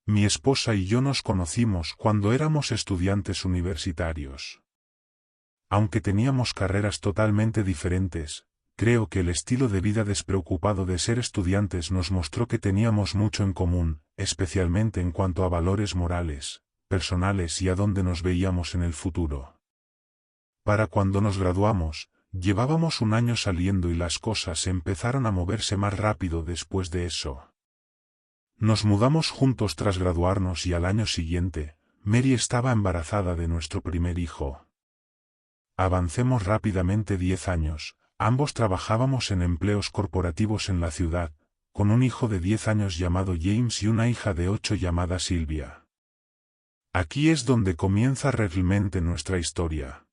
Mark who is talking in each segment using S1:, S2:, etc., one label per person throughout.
S1: Mi esposa y yo nos conocimos cuando éramos estudiantes universitarios. Aunque teníamos carreras totalmente diferentes, creo que el estilo de vida despreocupado de ser estudiantes nos mostró que teníamos mucho en común, especialmente en cuanto a valores morales, personales y a dónde nos veíamos en el futuro. Para cuando nos graduamos, llevábamos un año saliendo y las cosas empezaron a moverse más rápido después de eso. Nos mudamos juntos tras graduarnos y al año siguiente, Mary estaba embarazada de nuestro primer hijo. Avancemos rápidamente 10 años, ambos trabajábamos en empleos corporativos en la ciudad, con un hijo de 10 años llamado James y una hija de 8 llamada Sylvia. Aquí es donde comienza realmente nuestra historia.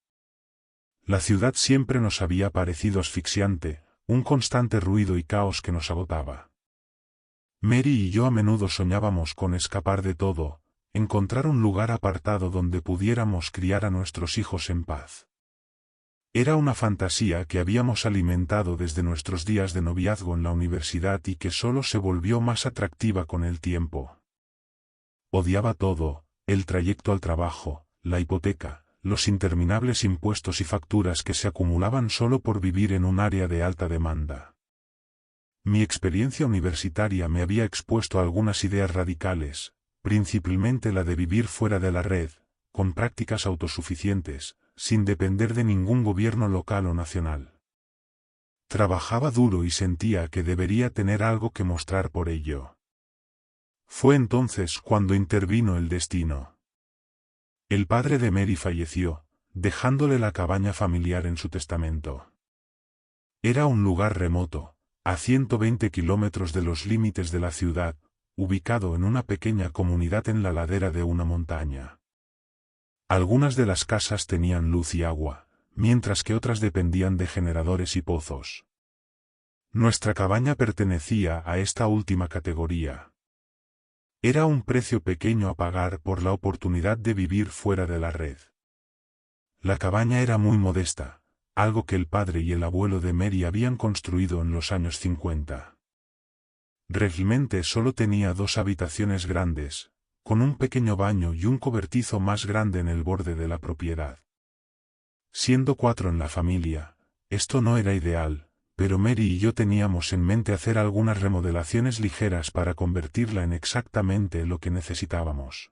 S1: La ciudad siempre nos había parecido asfixiante, un constante ruido y caos que nos agotaba. Mary y yo a menudo soñábamos con escapar de todo, encontrar un lugar apartado donde pudiéramos criar a nuestros hijos en paz. Era una fantasía que habíamos alimentado desde nuestros días de noviazgo en la universidad y que solo se volvió más atractiva con el tiempo. Odiaba todo, el trayecto al trabajo, la hipoteca, los interminables impuestos y facturas que se acumulaban solo por vivir en un área de alta demanda. Mi experiencia universitaria me había expuesto a algunas ideas radicales, principalmente la de vivir fuera de la red, con prácticas autosuficientes, sin depender de ningún gobierno local o nacional. Trabajaba duro y sentía que debería tener algo que mostrar por ello. Fue entonces cuando intervino el destino. El padre de Mary falleció, dejándole la cabaña familiar en su testamento. Era un lugar remoto, a 120 kilómetros de los límites de la ciudad, ubicado en una pequeña comunidad en la ladera de una montaña. Algunas de las casas tenían luz y agua, mientras que otras dependían de generadores y pozos. Nuestra cabaña pertenecía a esta última categoría. Era un precio pequeño a pagar por la oportunidad de vivir fuera de la red. La cabaña era muy modesta, algo que el padre y el abuelo de Mary habían construido en los años 50. Realmente solo tenía 2 habitaciones grandes, con un pequeño baño y un cobertizo más grande en el borde de la propiedad. Siendo 4 en la familia, esto no era ideal, pero Mary y yo teníamos en mente hacer algunas remodelaciones ligeras para convertirla en exactamente lo que necesitábamos.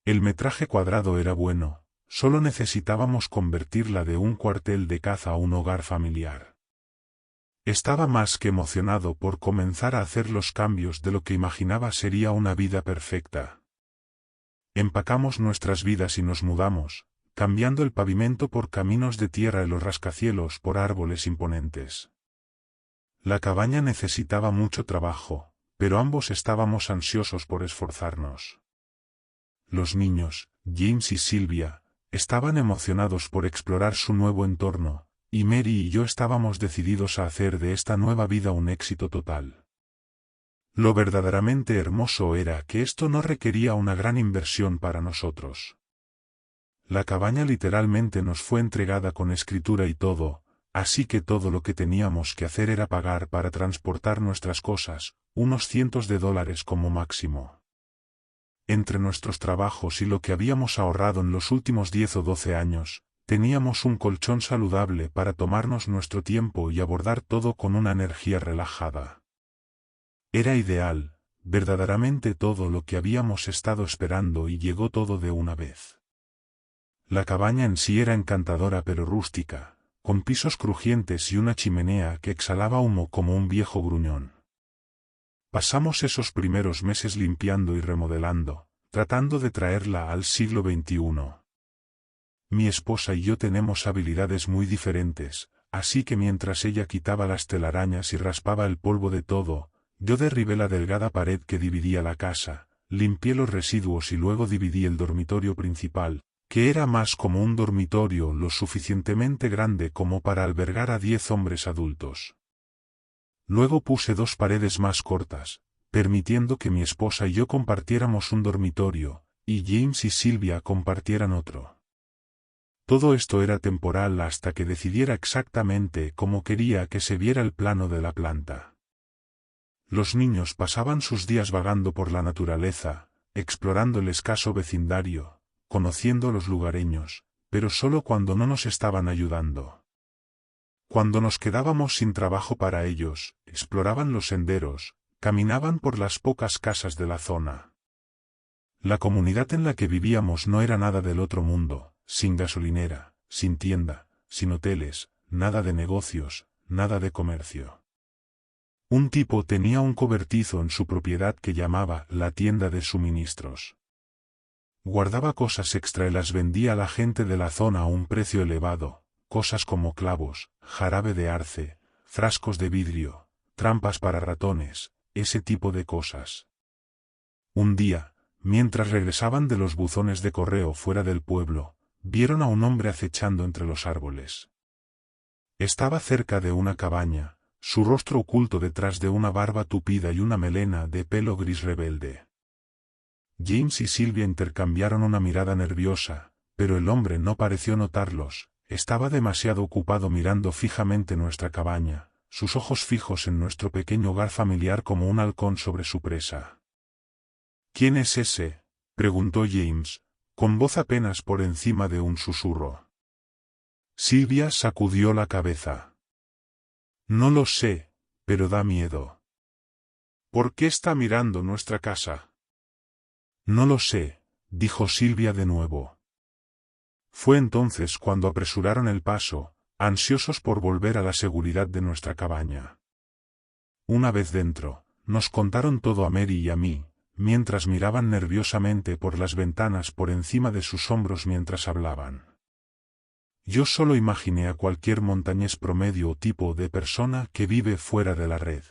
S1: El metraje cuadrado era bueno. Solo necesitábamos convertirla de un cuartel de caza a un hogar familiar. Estaba más que emocionado por comenzar a hacer los cambios de lo que imaginaba sería una vida perfecta. Empacamos nuestras vidas y nos mudamos, cambiando el pavimento por caminos de tierra y los rascacielos por árboles imponentes. La cabaña necesitaba mucho trabajo, pero ambos estábamos ansiosos por esforzarnos. Los niños, James y Sylvia, estaban emocionados por explorar su nuevo entorno, y Mary y yo estábamos decididos a hacer de esta nueva vida un éxito total. Lo verdaderamente hermoso era que esto no requería una gran inversión para nosotros. La cabaña literalmente nos fue entregada con escritura y todo, así que todo lo que teníamos que hacer era pagar para transportar nuestras cosas, unos cientos de dólares como máximo. Entre nuestros trabajos y lo que habíamos ahorrado en los últimos 10 o 12 años, teníamos un colchón saludable para tomarnos nuestro tiempo y abordar todo con una energía relajada. Era ideal, verdaderamente todo lo que habíamos estado esperando y llegó todo de una vez. La cabaña en sí era encantadora pero rústica, con pisos crujientes y una chimenea que exhalaba humo como un viejo gruñón. Pasamos esos primeros meses limpiando y remodelando, tratando de traerla al siglo XXI. Mi esposa y yo tenemos habilidades muy diferentes, así que mientras ella quitaba las telarañas y raspaba el polvo de todo, yo derribé la delgada pared que dividía la casa, limpié los residuos y luego dividí el dormitorio principal, que era más como un dormitorio lo suficientemente grande como para albergar a 10 hombres adultos. Luego puse 2 paredes más cortas, permitiendo que mi esposa y yo compartiéramos un dormitorio, y James y Sylvia compartieran otro. Todo esto era temporal hasta que decidiera exactamente cómo quería que se viera el plano de la planta. Los niños pasaban sus días vagando por la naturaleza, explorando el escaso vecindario, conociendo a los lugareños, pero solo cuando no nos estaban ayudando. Cuando nos quedábamos sin trabajo para ellos, exploraban los senderos, caminaban por las pocas casas de la zona. La comunidad en la que vivíamos no era nada del otro mundo, sin gasolinera, sin tienda, sin hoteles, nada de negocios, nada de comercio. Un tipo tenía un cobertizo en su propiedad que llamaba la tienda de suministros. Guardaba cosas extra y las vendía a la gente de la zona a un precio elevado, cosas como clavos, jarabe de arce, frascos de vidrio, trampas para ratones, ese tipo de cosas. Un día, mientras regresaban de los buzones de correo fuera del pueblo, vieron a un hombre acechando entre los árboles. Estaba cerca de una cabaña, su rostro oculto detrás de una barba tupida y una melena de pelo gris rebelde. James y Sylvia intercambiaron una mirada nerviosa, pero el hombre no pareció notarlos, estaba demasiado ocupado mirando fijamente nuestra cabaña, sus ojos fijos en nuestro pequeño hogar familiar como un halcón sobre su presa. ¿Quién es ese?, preguntó James, con voz apenas por encima de un susurro. Sylvia sacudió la cabeza. No lo sé, pero da miedo. ¿Por qué está mirando nuestra casa? No lo sé, dijo Sylvia de nuevo. Fue entonces cuando apresuraron el paso, ansiosos por volver a la seguridad de nuestra cabaña. Una vez dentro, nos contaron todo a Mary y a mí, mientras miraban nerviosamente por las ventanas por encima de sus hombros mientras hablaban. Yo solo imaginé a cualquier montañés promedio o tipo de persona que vive fuera de la red.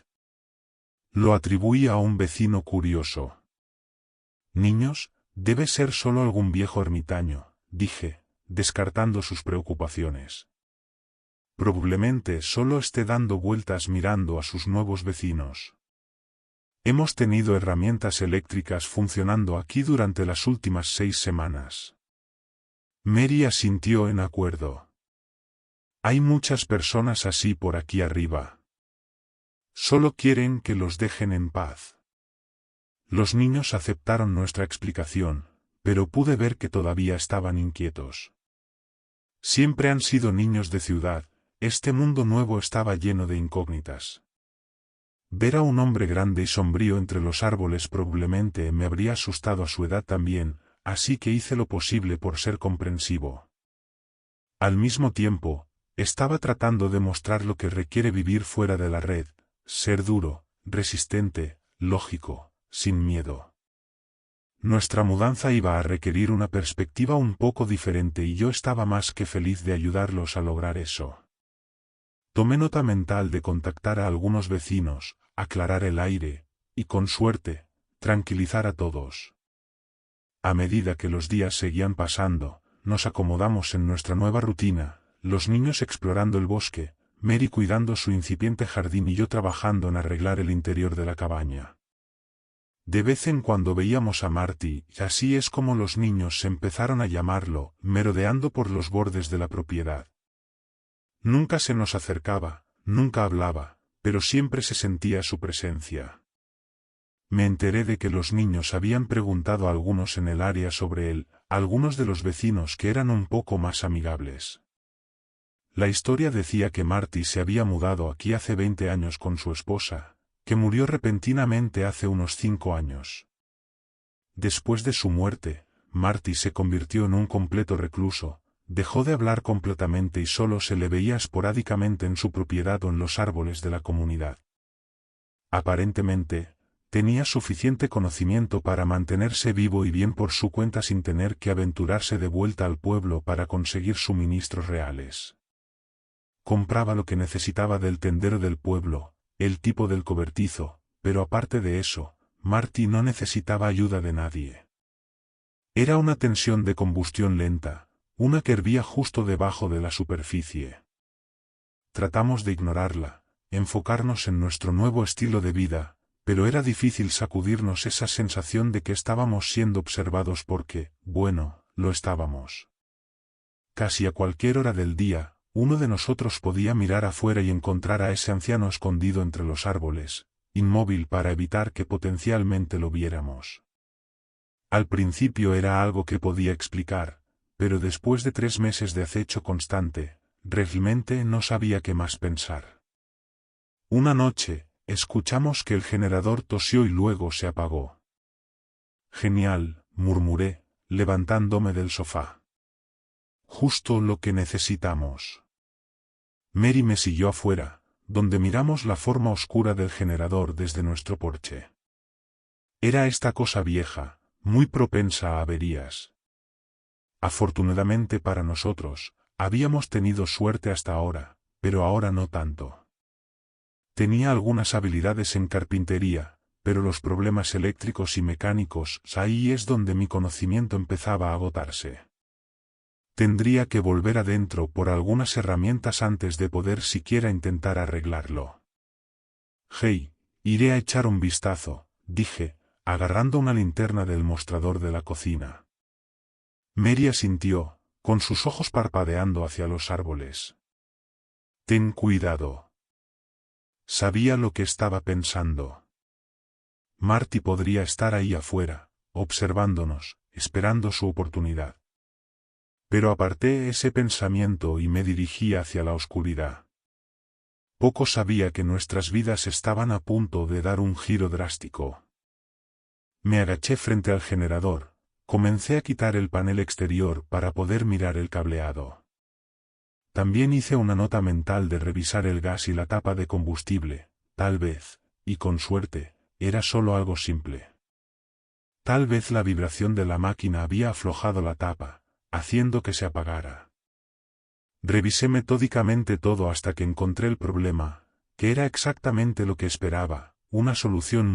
S1: Lo atribuí a un vecino curioso. Niños, debe ser solo algún viejo ermitaño, dije, descartando sus preocupaciones. Probablemente solo esté dando vueltas mirando a sus nuevos vecinos. Hemos tenido herramientas eléctricas funcionando aquí durante las últimas 6 semanas. Mary asintió en acuerdo. Hay muchas personas así por aquí arriba. Solo quieren que los dejen en paz. Los niños aceptaron nuestra explicación, pero pude ver que todavía estaban inquietos. Siempre han sido niños de ciudad, este mundo nuevo estaba lleno de incógnitas. Ver a un hombre grande y sombrío entre los árboles probablemente me habría asustado a su edad también, así que hice lo posible por ser comprensivo. Al mismo tiempo, estaba tratando de mostrar lo que requiere vivir fuera de la red, ser duro, resistente, lógico, sin miedo. Nuestra mudanza iba a requerir una perspectiva un poco diferente y yo estaba más que feliz de ayudarlos a lograr eso. Tomé nota mental de contactar a algunos vecinos, aclarar el aire, y con suerte, tranquilizar a todos. A medida que los días seguían pasando, nos acomodamos en nuestra nueva rutina, los niños explorando el bosque, Mary cuidando su incipiente jardín y yo trabajando en arreglar el interior de la cabaña. De vez en cuando veíamos a Marty, y así es como los niños empezaron a llamarlo, merodeando por los bordes de la propiedad. Nunca se nos acercaba, nunca hablaba, pero siempre se sentía su presencia. Me enteré de que los niños habían preguntado a algunos en el área sobre él, algunos de los vecinos que eran un poco más amigables. La historia decía que Marty se había mudado aquí hace 20 años con su esposa, que murió repentinamente hace unos 5 años. Después de su muerte, Marty se convirtió en un completo recluso, dejó de hablar completamente y solo se le veía esporádicamente en su propiedad o en los árboles de la comunidad. Aparentemente, tenía suficiente conocimiento para mantenerse vivo y bien por su cuenta sin tener que aventurarse de vuelta al pueblo para conseguir suministros reales. Compraba lo que necesitaba del tendero del pueblo, el tipo del cobertizo, pero aparte de eso, Marty no necesitaba ayuda de nadie. Era una tensión de combustión lenta, una que hervía justo debajo de la superficie. Tratamos de ignorarla, enfocarnos en nuestro nuevo estilo de vida, pero era difícil sacudirnos esa sensación de que estábamos siendo observados porque, bueno, lo estábamos. Casi a cualquier hora del día, uno de nosotros podía mirar afuera y encontrar a ese anciano escondido entre los árboles, inmóvil para evitar que potencialmente lo viéramos. Al principio era algo que podía explicar, pero después de 3 meses de acecho constante, realmente no sabía qué más pensar. Una noche, escuchamos que el generador tosió y luego se apagó. Genial, murmuré, levantándome del sofá. Justo lo que necesitamos. Mary me siguió afuera, donde miramos la forma oscura del generador desde nuestro porche. Era esta cosa vieja, muy propensa a averías. Afortunadamente para nosotros, habíamos tenido suerte hasta ahora, pero ahora no tanto. Tenía algunas habilidades en carpintería, pero los problemas eléctricos y mecánicos, ahí es donde mi conocimiento empezaba a agotarse. Tendría que volver adentro por algunas herramientas antes de poder siquiera intentar arreglarlo. Hey, iré a echar un vistazo, dije, agarrando una linterna del mostrador de la cocina. Mary asintió, con sus ojos parpadeando hacia los árboles. Ten cuidado. Sabía lo que estaba pensando. Marty podría estar ahí afuera, observándonos, esperando su oportunidad. Pero aparté ese pensamiento y me dirigí hacia la oscuridad. Poco sabía que nuestras vidas estaban a punto de dar un giro drástico. Me agaché frente al generador, comencé a quitar el panel exterior para poder mirar el cableado. También hice una nota mental de revisar el gas y la tapa de combustible, tal vez, y con suerte, era solo algo simple. Tal vez la vibración de la máquina había aflojado la tapa, haciendo que se apagara. Revisé metódicamente todo hasta que encontré el problema, que era exactamente lo que esperaba, una solución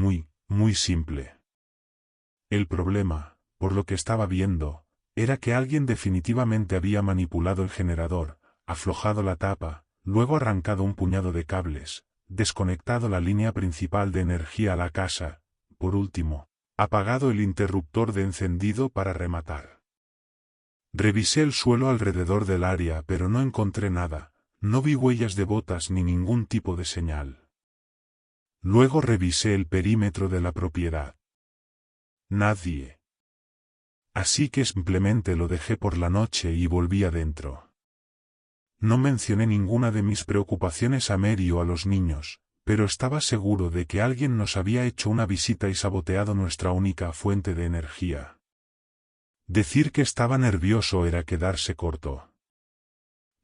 S1: muy simple. El problema, por lo que estaba viendo, era que alguien definitivamente había manipulado el generador, aflojado la tapa, luego arrancado un puñado de cables, desconectado la línea principal de energía a la casa, por último, apagado el interruptor de encendido para rematar. Revisé el suelo alrededor del área pero no encontré nada, no vi huellas de botas ni ningún tipo de señal. Luego revisé el perímetro de la propiedad. Nadie. Así que simplemente lo dejé por la noche y volví adentro. No mencioné ninguna de mis preocupaciones a Mary o a los niños, pero estaba seguro de que alguien nos había hecho una visita y saboteado nuestra única fuente de energía. Decir que estaba nervioso era quedarse corto.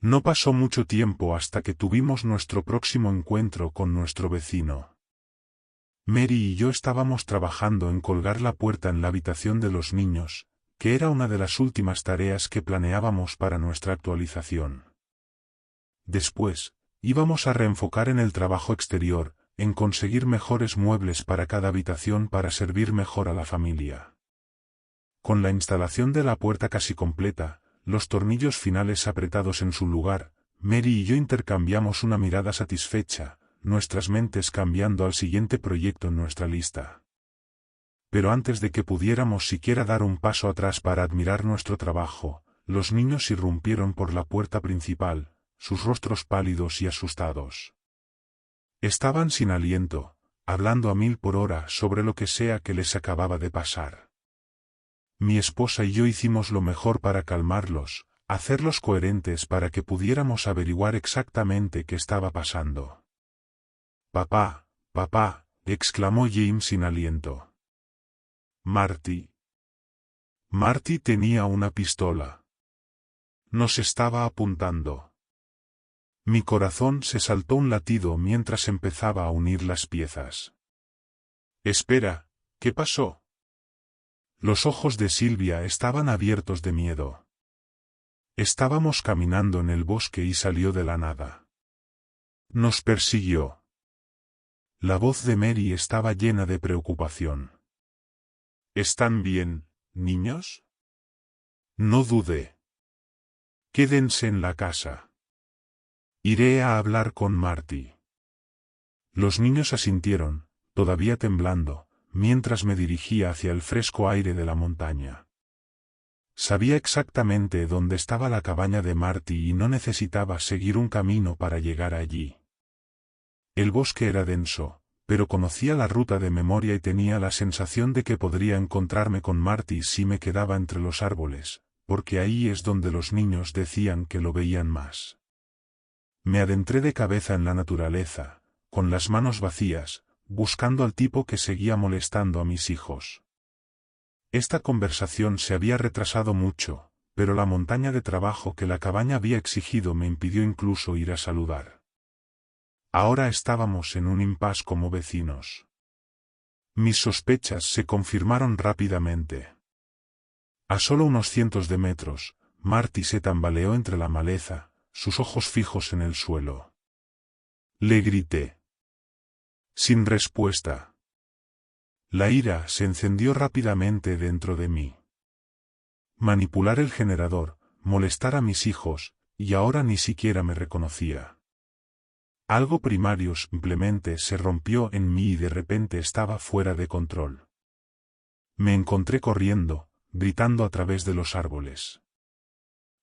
S1: No pasó mucho tiempo hasta que tuvimos nuestro próximo encuentro con nuestro vecino. Mary y yo estábamos trabajando en colgar la puerta en la habitación de los niños, que era una de las últimas tareas que planeábamos para nuestra actualización. Después, íbamos a reenfocar en el trabajo exterior, en conseguir mejores muebles para cada habitación para servir mejor a la familia. Con la instalación de la puerta casi completa, los tornillos finales apretados en su lugar, Mary y yo intercambiamos una mirada satisfecha, nuestras mentes cambiando al siguiente proyecto en nuestra lista. Pero antes de que pudiéramos siquiera dar un paso atrás para admirar nuestro trabajo, los niños irrumpieron por la puerta principal, sus rostros pálidos y asustados. Estaban sin aliento, hablando a 1000 por hora sobre lo que sea que les acababa de pasar. Mi esposa y yo hicimos lo mejor para calmarlos, hacerlos coherentes para que pudiéramos averiguar exactamente qué estaba pasando. «Papá, papá», exclamó James sin aliento. «Marty». Marty tenía una pistola. Nos estaba apuntando. Mi corazón se saltó un latido mientras empezaba a unir las piezas. «Espera, ¿qué pasó?» Los ojos de Silvia estaban abiertos de miedo. Estábamos caminando en el bosque y salió de la nada. Nos persiguió. La voz de Mary estaba llena de preocupación. ¿Están bien, niños? No dude. Quédense en la casa. Iré a hablar con Marty. Los niños asintieron, todavía temblando, mientras me dirigía hacia el fresco aire de la montaña. Sabía exactamente dónde estaba la cabaña de Marty y no necesitaba seguir un camino para llegar allí. El bosque era denso, pero conocía la ruta de memoria y tenía la sensación de que podría encontrarme con Marty si me quedaba entre los árboles, porque ahí es donde los niños decían que lo veían más. Me adentré de cabeza en la naturaleza, con las manos vacías, buscando al tipo que seguía molestando a mis hijos. Esta conversación se había retrasado mucho, pero la montaña de trabajo que la cabaña había exigido me impidió incluso ir a saludar. Ahora estábamos en un impasse como vecinos. Mis sospechas se confirmaron rápidamente. A solo unos cientos de metros, Marty se tambaleó entre la maleza, sus ojos fijos en el suelo. Le grité. Sin respuesta. La ira se encendió rápidamente dentro de mí. Manipular el generador, molestar a mis hijos, y ahora ni siquiera me reconocía. Algo primario simplemente se rompió en mí y de repente estaba fuera de control. Me encontré corriendo, gritando a través de los árboles.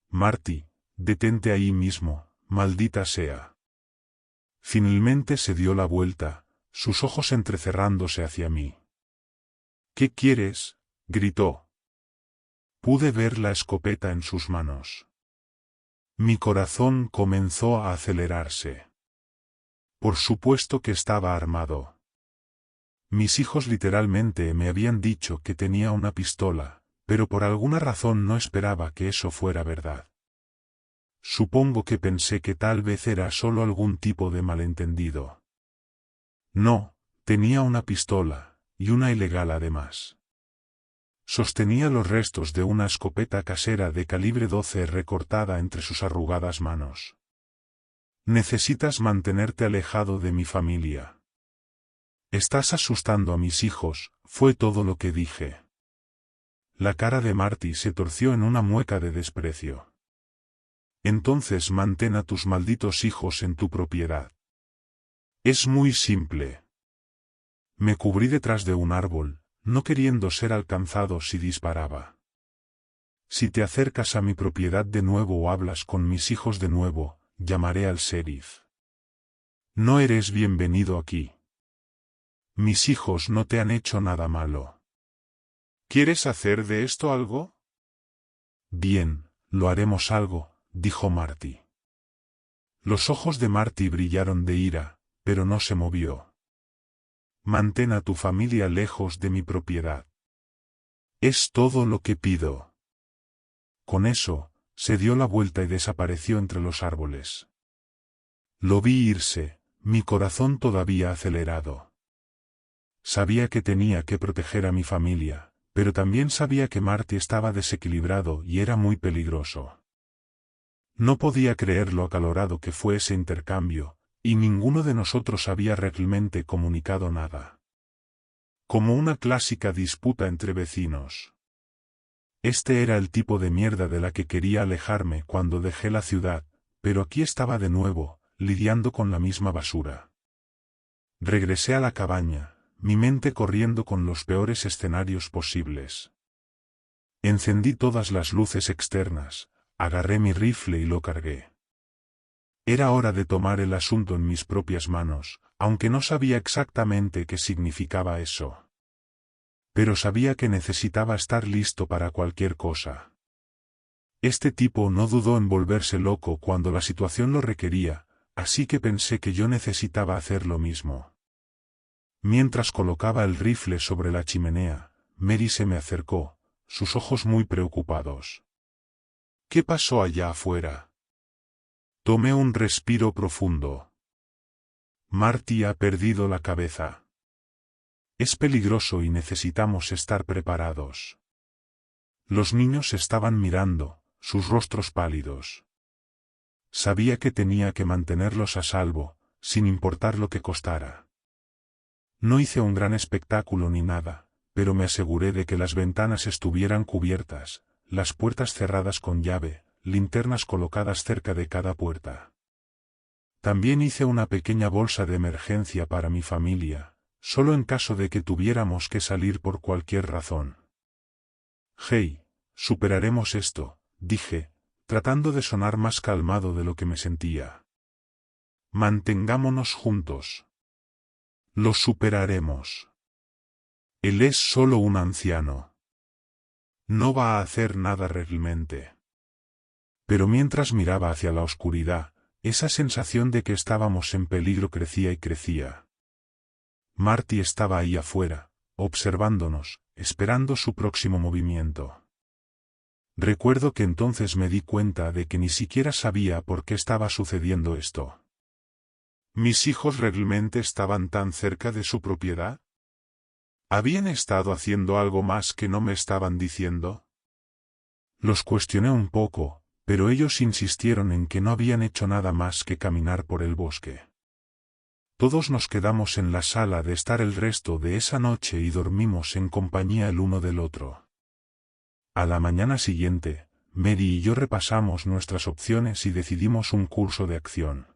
S1: Marty, detente ahí mismo, maldita sea. Finalmente se dio la vuelta, sus ojos entrecerrándose hacia mí. ¿Qué quieres? Gritó. Pude ver la escopeta en sus manos. Mi corazón comenzó a acelerarse. Por supuesto que estaba armado. Mis hijos literalmente me habían dicho que tenía una pistola, pero por alguna razón no esperaba que eso fuera verdad. Supongo que pensé que tal vez era solo algún tipo de malentendido. No, tenía una pistola, y una ilegal además. Sostenía los restos de una escopeta casera de calibre 12 recortada entre sus arrugadas manos. Necesitas mantenerte alejado de mi familia. Estás asustando a mis hijos, fue todo lo que dije. La cara de Marty se torció en una mueca de desprecio. Entonces mantén a tus malditos hijos en tu propiedad. Es muy simple. Me cubrí detrás de un árbol, no queriendo ser alcanzado si disparaba. Si te acercas a mi propiedad de nuevo o hablas con mis hijos de nuevo, llamaré al sheriff. No eres bienvenido aquí. Mis hijos no te han hecho nada malo. ¿Quieres hacer de esto algo? Bien, lo haremos algo, dijo Marty. Los ojos de Marty brillaron de ira, pero no se movió. Mantén a tu familia lejos de mi propiedad. Es todo lo que pido. Con eso, se dio la vuelta y desapareció entre los árboles. Lo vi irse, mi corazón todavía acelerado. Sabía que tenía que proteger a mi familia, pero también sabía que Marty estaba desequilibrado y era muy peligroso. No podía creer lo acalorado que fue ese intercambio, y ninguno de nosotros había realmente comunicado nada. Como una clásica disputa entre vecinos. Este era el tipo de mierda de la que quería alejarme cuando dejé la ciudad, pero aquí estaba de nuevo, lidiando con la misma basura. Regresé a la cabaña, mi mente corriendo con los peores escenarios posibles. Encendí todas las luces externas, agarré mi rifle y lo cargué. Era hora de tomar el asunto en mis propias manos, aunque no sabía exactamente qué significaba eso. Pero sabía que necesitaba estar listo para cualquier cosa. Este tipo no dudó en volverse loco cuando la situación lo requería, así que pensé que yo necesitaba hacer lo mismo. Mientras colocaba el rifle sobre la chimenea, Mary se me acercó, sus ojos muy preocupados. ¿Qué pasó allá afuera? Tomé un respiro profundo. Marty ha perdido la cabeza. Es peligroso y necesitamos estar preparados. Los niños estaban mirando, sus rostros pálidos. Sabía que tenía que mantenerlos a salvo, sin importar lo que costara. No hice un gran espectáculo ni nada, pero me aseguré de que las ventanas estuvieran cubiertas, las puertas cerradas con llave, linternas colocadas cerca de cada puerta. También hice una pequeña bolsa de emergencia para mi familia, solo en caso de que tuviéramos que salir por cualquier razón. Hey, superaremos esto, dije, tratando de sonar más calmado de lo que me sentía. Mantengámonos juntos. Lo superaremos. Él es solo un anciano. No va a hacer nada realmente. Pero mientras miraba hacia la oscuridad, esa sensación de que estábamos en peligro crecía y crecía. Marty estaba ahí afuera, observándonos, esperando su próximo movimiento. Recuerdo que entonces me di cuenta de que ni siquiera sabía por qué estaba sucediendo esto. ¿Mis hijos realmente estaban tan cerca de su propiedad? ¿Habían estado haciendo algo más que no me estaban diciendo? Los cuestioné un poco, pero ellos insistieron en que no habían hecho nada más que caminar por el bosque. Todos nos quedamos en la sala de estar el resto de esa noche y dormimos en compañía el uno del otro. A la mañana siguiente, Mary y yo repasamos nuestras opciones y decidimos un curso de acción.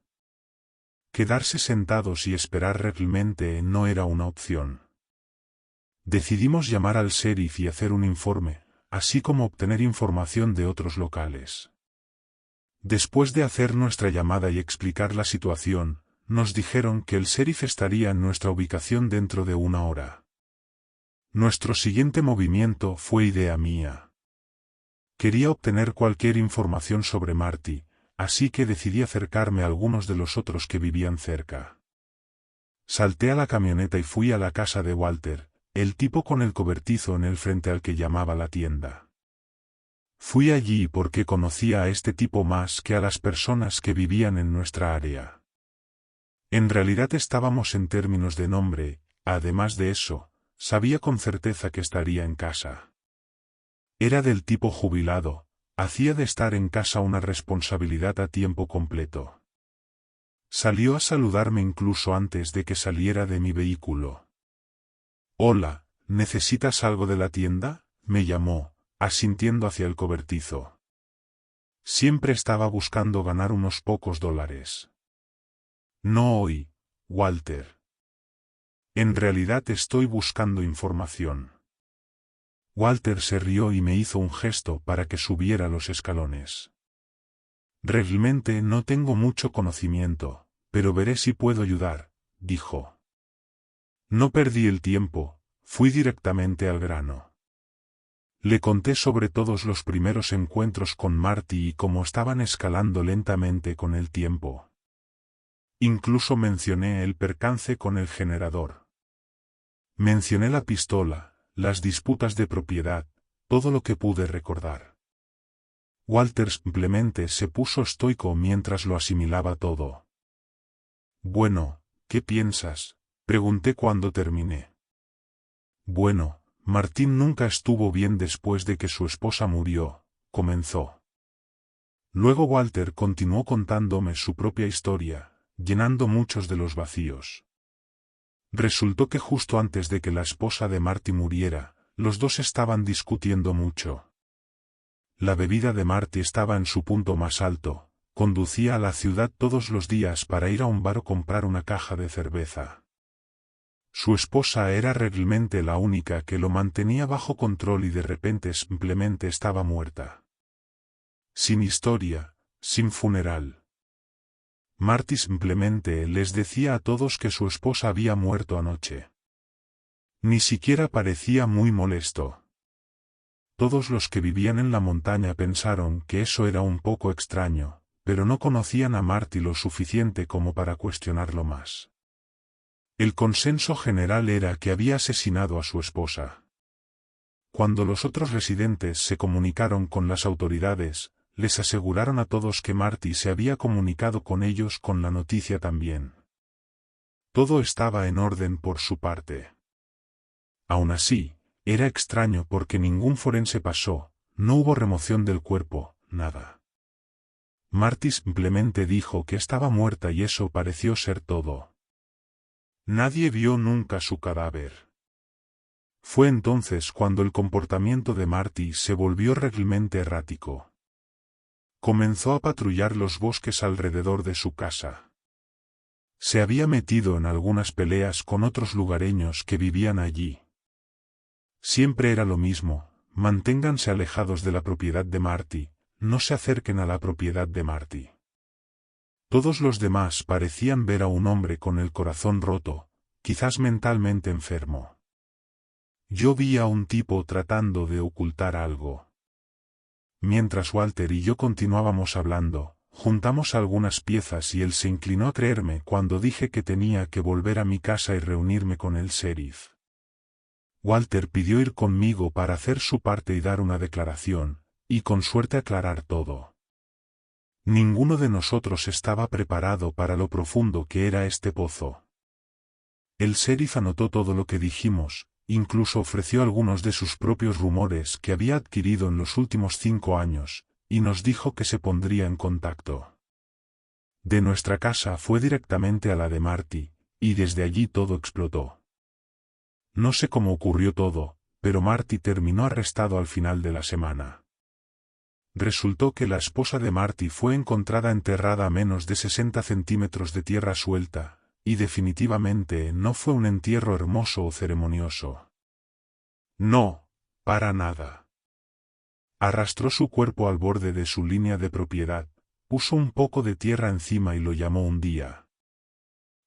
S1: Quedarse sentados y esperar realmente no era una opción. Decidimos llamar al sheriff y hacer un informe, así como obtener información de otros locales. Después de hacer nuestra llamada y explicar la situación, nos dijeron que el sheriff estaría en nuestra ubicación dentro de 1 hora. Nuestro siguiente movimiento fue idea mía. Quería obtener cualquier información sobre Marty, así que decidí acercarme a algunos de los otros que vivían cerca. Salté a la camioneta y fui a la casa de Walter, el tipo con el cobertizo en el frente al que llamaba la tienda. Fui allí porque conocía a este tipo más que a las personas que vivían en nuestra área. En realidad estábamos en términos de nombre, además de eso, sabía con certeza que estaría en casa. Era del tipo jubilado, hacía de estar en casa una responsabilidad a tiempo completo. Salió a saludarme incluso antes de que saliera de mi vehículo. «Hola, ¿necesitas algo de la tienda?», me llamó, asintiendo hacia el cobertizo. Siempre estaba buscando ganar unos pocos dólares. «No hoy, Walter. En realidad estoy buscando información». Walter se rió y me hizo un gesto para que subiera los escalones. «Realmente no tengo mucho conocimiento, pero veré si puedo ayudar», dijo. No perdí el tiempo, fui directamente al grano. Le conté sobre todos los primeros encuentros con Marty y cómo estaban escalando lentamente con el tiempo. Incluso mencioné el percance con el generador. Mencioné la pistola, las disputas de propiedad, todo lo que pude recordar. Walter simplemente se puso estoico mientras lo asimilaba todo. «Bueno, ¿qué piensas?», pregunté cuando terminé. «Bueno, Martín nunca estuvo bien después de que su esposa murió», comenzó. Luego Walter continuó contándome su propia historia, llenando muchos de los vacíos. Resultó que justo antes de que la esposa de Marty muriera, los dos estaban discutiendo mucho. La bebida de Marty estaba en su punto más alto, conducía a la ciudad todos los días para ir a un bar o comprar una caja de cerveza. Su esposa era realmente la única que lo mantenía bajo control y de repente simplemente estaba muerta. Sin historia, sin funeral. Marty simplemente les decía a todos que su esposa había muerto anoche. Ni siquiera parecía muy molesto. Todos los que vivían en la montaña pensaron que eso era un poco extraño, pero no conocían a Marty lo suficiente como para cuestionarlo más. El consenso general era que había asesinado a su esposa. Cuando los otros residentes se comunicaron con las autoridades, les aseguraron a todos que Marty se había comunicado con ellos con la noticia también. Todo estaba en orden por su parte. Aún así, era extraño porque ningún forense pasó, no hubo remoción del cuerpo, nada. Marty simplemente dijo que estaba muerta y eso pareció ser todo. Nadie vio nunca su cadáver. Fue entonces cuando el comportamiento de Marty se volvió realmente errático. Comenzó a patrullar los bosques alrededor de su casa. Se había metido en algunas peleas con otros lugareños que vivían allí. Siempre era lo mismo, manténganse alejados de la propiedad de Marty, no se acerquen a la propiedad de Marty. Todos los demás parecían ver a un hombre con el corazón roto, quizás mentalmente enfermo. Yo vi a un tipo tratando de ocultar algo. Mientras Walter y yo continuábamos hablando, juntamos algunas piezas y él se inclinó a creerme cuando dije que tenía que volver a mi casa y reunirme con el sheriff. Walter pidió ir conmigo para hacer su parte y dar una declaración, y con suerte aclarar todo. Ninguno de nosotros estaba preparado para lo profundo que era este pozo. El sheriff anotó todo lo que dijimos, incluso ofreció algunos de sus propios rumores que había adquirido en los últimos 5 años, y nos dijo que se pondría en contacto. De nuestra casa fue directamente a la de Marty, y desde allí todo explotó. No sé cómo ocurrió todo, pero Marty terminó arrestado al final de la semana. Resultó que la esposa de Marty fue encontrada enterrada a menos de 60 centímetros de tierra suelta, y definitivamente no fue un entierro hermoso o ceremonioso. No, para nada. Arrastró su cuerpo al borde de su línea de propiedad, puso un poco de tierra encima y lo llamó un día.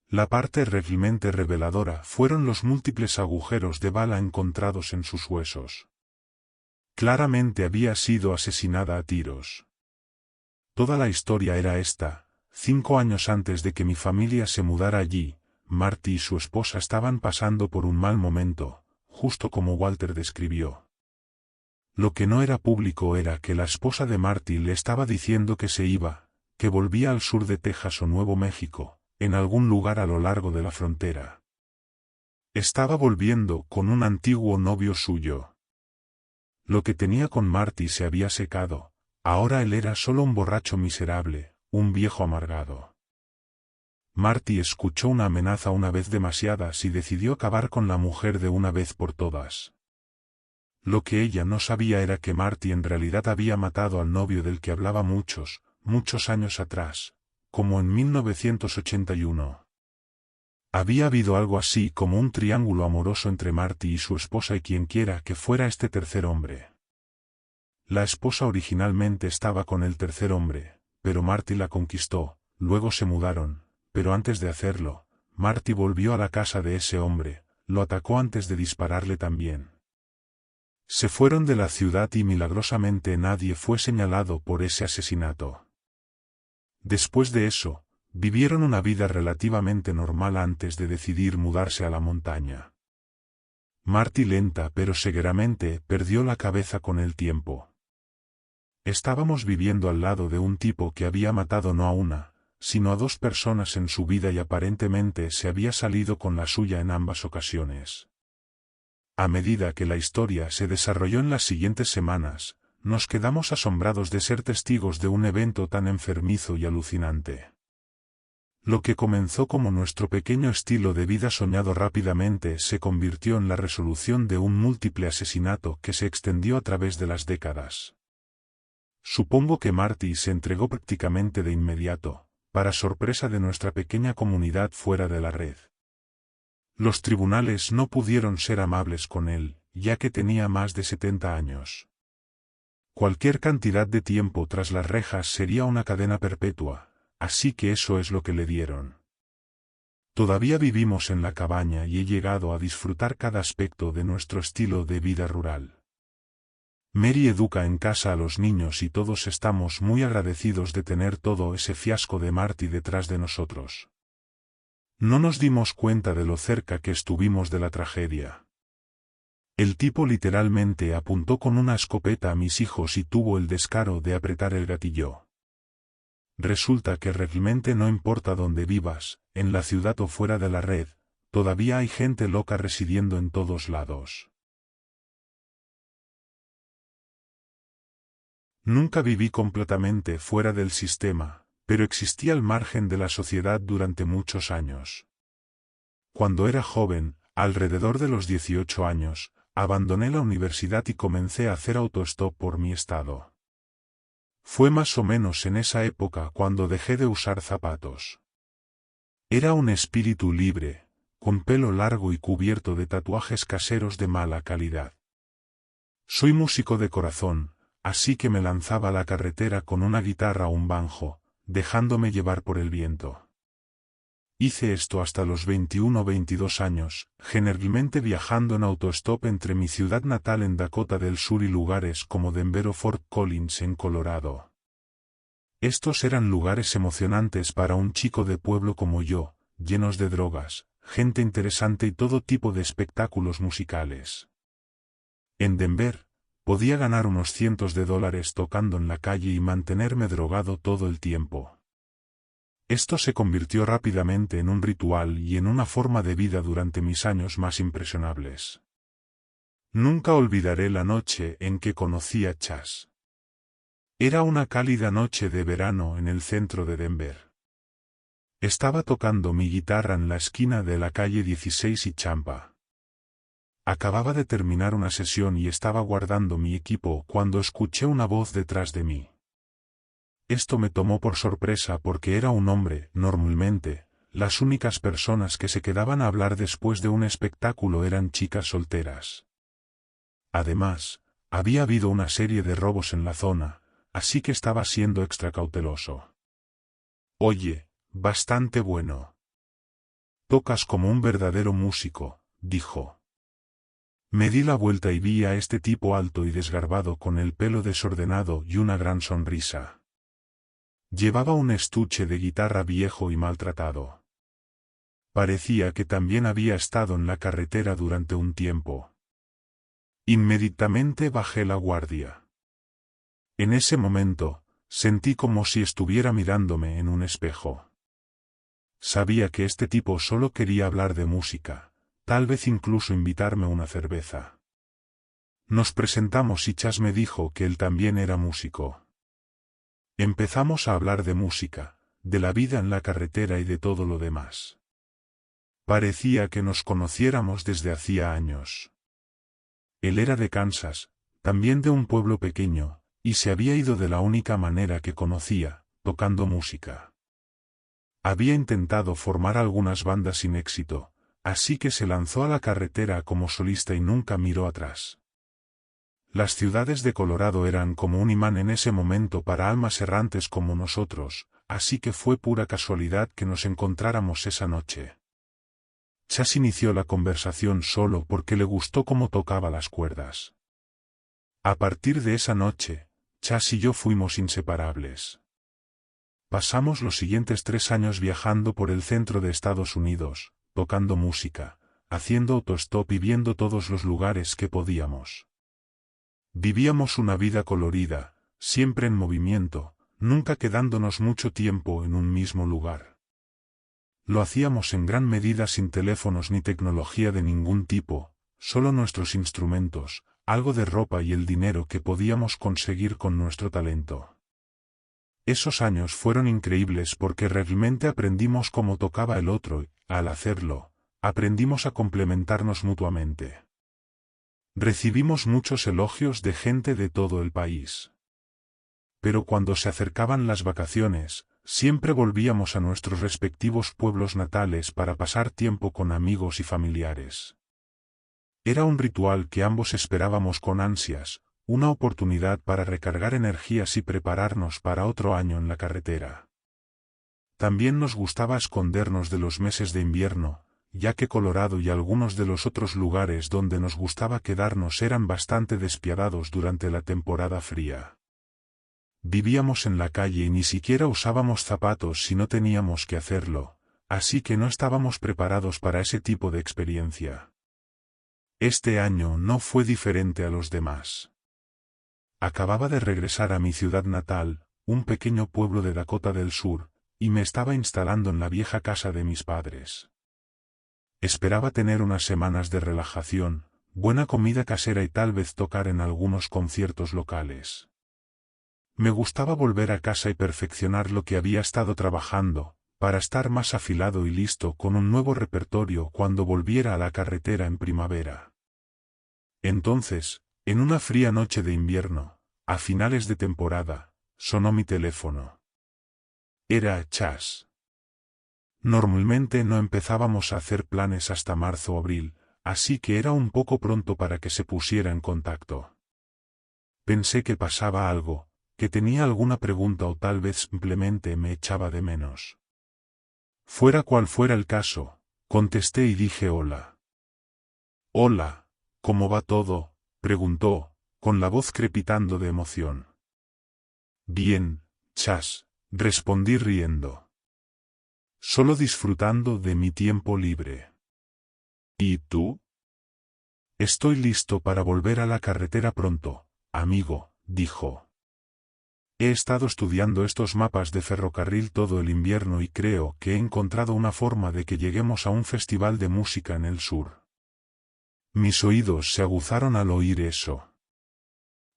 S1: La parte realmente reveladora fueron los múltiples agujeros de bala encontrados en sus huesos. Claramente había sido asesinada a tiros. Toda la historia era esta: 5 años antes de que mi familia se mudara allí, Marty y su esposa estaban pasando por un mal momento, justo como Walter describió. Lo que no era público era que la esposa de Marty le estaba diciendo que se iba, que volvía al sur de Texas o Nuevo México, en algún lugar a lo largo de la frontera. Estaba volviendo con un antiguo novio suyo. Lo que tenía con Marty se había secado, ahora él era solo un borracho miserable, un viejo amargado. Marty escuchó una amenaza una vez demasiadas y decidió acabar con la mujer de una vez por todas. Lo que ella no sabía era que Marty en realidad había matado al novio del que hablaba muchos años atrás, como en 1981. Había habido algo así como un triángulo amoroso entre Marty y su esposa y quienquiera que fuera este tercer hombre. La esposa originalmente estaba con el tercer hombre, pero Marty la conquistó, luego se mudaron, pero antes de hacerlo, Marty volvió a la casa de ese hombre, lo atacó antes de dispararle también. Se fueron de la ciudad y milagrosamente nadie fue señalado por ese asesinato. Después de eso, vivieron una vida relativamente normal antes de decidir mudarse a la montaña. Marty lenta pero seguramente perdió la cabeza con el tiempo. Estábamos viviendo al lado de un tipo que había matado no a una, sino a 2 personas en su vida y aparentemente se había salido con la suya en ambas ocasiones. A medida que la historia se desarrolló en las siguientes semanas, nos quedamos asombrados de ser testigos de un evento tan enfermizo y alucinante. Lo que comenzó como nuestro pequeño estilo de vida soñado rápidamente se convirtió en la resolución de un múltiple asesinato que se extendió a través de las décadas. Supongo que Marty se entregó prácticamente de inmediato, para sorpresa de nuestra pequeña comunidad fuera de la red. Los tribunales no pudieron ser amables con él, ya que tenía más de 70 años. Cualquier cantidad de tiempo tras las rejas sería una cadena perpetua, así que eso es lo que le dieron. Todavía vivimos en la cabaña y he llegado a disfrutar cada aspecto de nuestro estilo de vida rural. Mary educa en casa a los niños y todos estamos muy agradecidos de tener todo ese fiasco de Marty detrás de nosotros. No nos dimos cuenta de lo cerca que estuvimos de la tragedia. El tipo literalmente apuntó con una escopeta a mis hijos y tuvo el descaro de apretar el gatillo. Resulta que realmente no importa dónde vivas, en la ciudad o fuera de la red, todavía hay gente loca residiendo en todos lados. Nunca viví completamente fuera del sistema, pero existí al margen de la sociedad durante muchos años. Cuando era joven, alrededor de los 18 años, abandoné la universidad y comencé a hacer autostop por mi estado. Fue más o menos en esa época cuando dejé de usar zapatos. Era un espíritu libre, con pelo largo y cubierto de tatuajes caseros de mala calidad. Soy músico de corazón, así que me lanzaba a la carretera con una guitarra o un banjo, dejándome llevar por el viento. Hice esto hasta los 21 o 22 años, generalmente viajando en autostop entre mi ciudad natal en Dakota del Sur y lugares como Denver o Fort Collins en Colorado. Estos eran lugares emocionantes para un chico de pueblo como yo, llenos de drogas, gente interesante y todo tipo de espectáculos musicales. En Denver, podía ganar unos cientos de dólares tocando en la calle y mantenerme drogado todo el tiempo. Esto se convirtió rápidamente en un ritual y en una forma de vida durante mis años más impresionables. Nunca olvidaré la noche en que conocí a Chas. Era una cálida noche de verano en el centro de Denver. Estaba tocando mi guitarra en la esquina de la calle 16 y Champa. Acababa de terminar una sesión y estaba guardando mi equipo cuando escuché una voz detrás de mí. Esto me tomó por sorpresa porque era un hombre. Normalmente, las únicas personas que se quedaban a hablar después de un espectáculo eran chicas solteras. Además, había habido una serie de robos en la zona, así que estaba siendo extra cauteloso. Oye, bastante bueno. Tocas como un verdadero músico, dijo. Me di la vuelta y vi a este tipo alto y desgarbado con el pelo desordenado y una gran sonrisa. Llevaba un estuche de guitarra viejo y maltratado. Parecía que también había estado en la carretera durante un tiempo. Inmediatamente bajé la guardia. En ese momento, sentí como si estuviera mirándome en un espejo. Sabía que este tipo solo quería hablar de música, tal vez incluso invitarme una cerveza. Nos presentamos y Chas me dijo que él también era músico. Empezamos a hablar de música, de la vida en la carretera y de todo lo demás. Parecía que nos conociéramos desde hacía años. Él era de Kansas, también de un pueblo pequeño, y se había ido de la única manera que conocía, tocando música. Había intentado formar algunas bandas sin éxito, así que se lanzó a la carretera como solista y nunca miró atrás. Las ciudades de Colorado eran como un imán en ese momento para almas errantes como nosotros, así que fue pura casualidad que nos encontráramos esa noche. Chas inició la conversación solo porque le gustó cómo tocaba las cuerdas. A partir de esa noche, Chas y yo fuimos inseparables. Pasamos los siguientes 3 años viajando por el centro de Estados Unidos, tocando música, haciendo autostop y viendo todos los lugares que podíamos. Vivíamos una vida colorida, siempre en movimiento, nunca quedándonos mucho tiempo en un mismo lugar. Lo hacíamos en gran medida sin teléfonos ni tecnología de ningún tipo, solo nuestros instrumentos, algo de ropa y el dinero que podíamos conseguir con nuestro talento. Esos años fueron increíbles porque realmente aprendimos cómo tocaba el otro y, al hacerlo, aprendimos a complementarnos mutuamente. Recibimos muchos elogios de gente de todo el país. Pero cuando se acercaban las vacaciones, siempre volvíamos a nuestros respectivos pueblos natales para pasar tiempo con amigos y familiares. Era un ritual que ambos esperábamos con ansias, una oportunidad para recargar energías y prepararnos para otro año en la carretera. También nos gustaba escondernos de los meses de invierno, ya que Colorado y algunos de los otros lugares donde nos gustaba quedarnos eran bastante despiadados durante la temporada fría. Vivíamos en la calle y ni siquiera usábamos zapatos si no teníamos que hacerlo, así que no estábamos preparados para ese tipo de experiencia. Este año no fue diferente a los demás. Acababa de regresar a mi ciudad natal, un pequeño pueblo de Dakota del Sur, y me estaba instalando en la vieja casa de mis padres. Esperaba tener unas semanas de relajación, buena comida casera y tal vez tocar en algunos conciertos locales. Me gustaba volver a casa y perfeccionar lo que había estado trabajando, para estar más afilado y listo con un nuevo repertorio cuando volviera a la carretera en primavera. Entonces, en una fría noche de invierno, a finales de temporada, sonó mi teléfono. Era Chas. Normalmente no empezábamos a hacer planes hasta marzo o abril, así que era un poco pronto para que se pusiera en contacto. Pensé que pasaba algo, que tenía alguna pregunta o tal vez simplemente me echaba de menos. Fuera cual fuera el caso, contesté y dije hola. Hola, ¿cómo va todo?, preguntó, con la voz crepitando de emoción. Bien, Chas, respondí riendo. Solo disfrutando de mi tiempo libre. ¿Y tú? Estoy listo para volver a la carretera pronto, amigo, dijo. He estado estudiando estos mapas de ferrocarril todo el invierno y creo que he encontrado una forma de que lleguemos a un festival de música en el sur. Mis oídos se aguzaron al oír eso.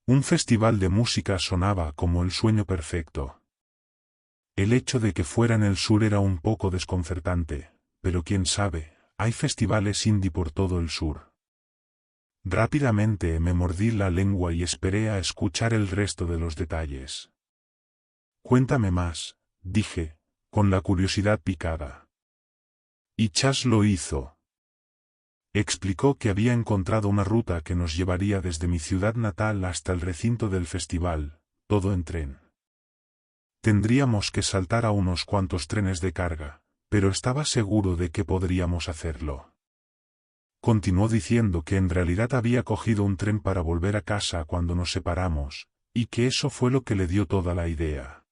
S1: Un festival de música sonaba como el sueño perfecto. El hecho de que fuera en el sur era un poco desconcertante, pero quién sabe, hay festivales indie por todo el sur. Rápidamente me mordí la lengua y esperé a escuchar el resto de los detalles. Cuéntame más, dije, con la curiosidad picada. Y Chas lo hizo. Explicó que había encontrado una ruta que nos llevaría desde mi ciudad natal hasta el recinto del festival, todo en tren. Tendríamos que saltar a unos cuantos trenes de carga, pero estaba seguro de que podríamos hacerlo. Continuó diciendo que en realidad había cogido un tren para volver a casa cuando nos separamos, y que eso fue lo que le dio toda la idea.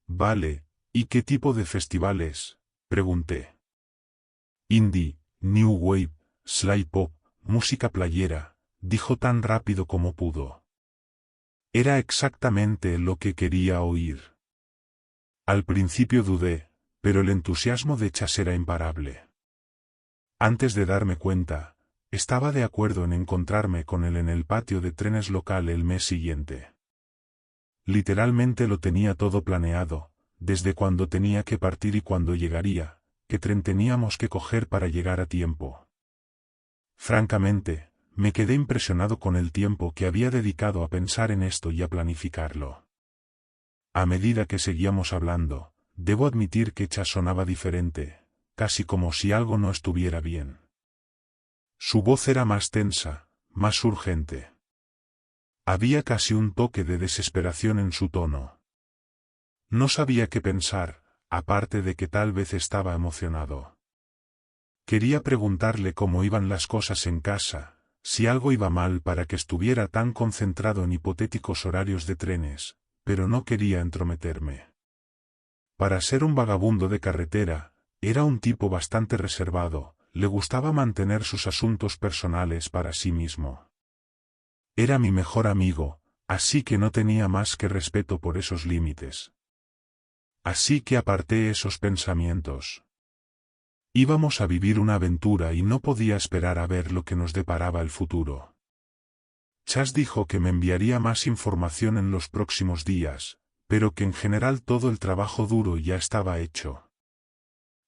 S1: Vale, ¿y qué tipo de festivales?, pregunté. Indie, New Wave, Sly Pop, música playera, dijo tan rápido como pudo. Era exactamente lo que quería oír. Al principio dudé, pero el entusiasmo de Chas era imparable. Antes de darme cuenta, estaba de acuerdo en encontrarme con él en el patio de trenes local el mes siguiente. Literalmente lo tenía todo planeado, desde cuándo tenía que partir y cuándo llegaría, qué tren teníamos que coger para llegar a tiempo. Francamente, me quedé impresionado con el tiempo que había dedicado a pensar en esto y a planificarlo. A medida que seguíamos hablando, debo admitir que Chas sonaba diferente, casi como si algo no estuviera bien. Su voz era más tensa, más urgente. Había casi un toque de desesperación en su tono. No sabía qué pensar, aparte de que tal vez estaba emocionado. Quería preguntarle cómo iban las cosas en casa, si algo iba mal para que estuviera tan concentrado en hipotéticos horarios de trenes, pero no quería entrometerme. Para ser un vagabundo de carretera, era un tipo bastante reservado, le gustaba mantener sus asuntos personales para sí mismo. Era mi mejor amigo, así que no tenía más que respeto por esos límites. Así que aparté esos pensamientos. Íbamos a vivir una aventura y no podía esperar a ver lo que nos deparaba el futuro. Chas dijo que me enviaría más información en los próximos días, pero que en general todo el trabajo duro ya estaba hecho.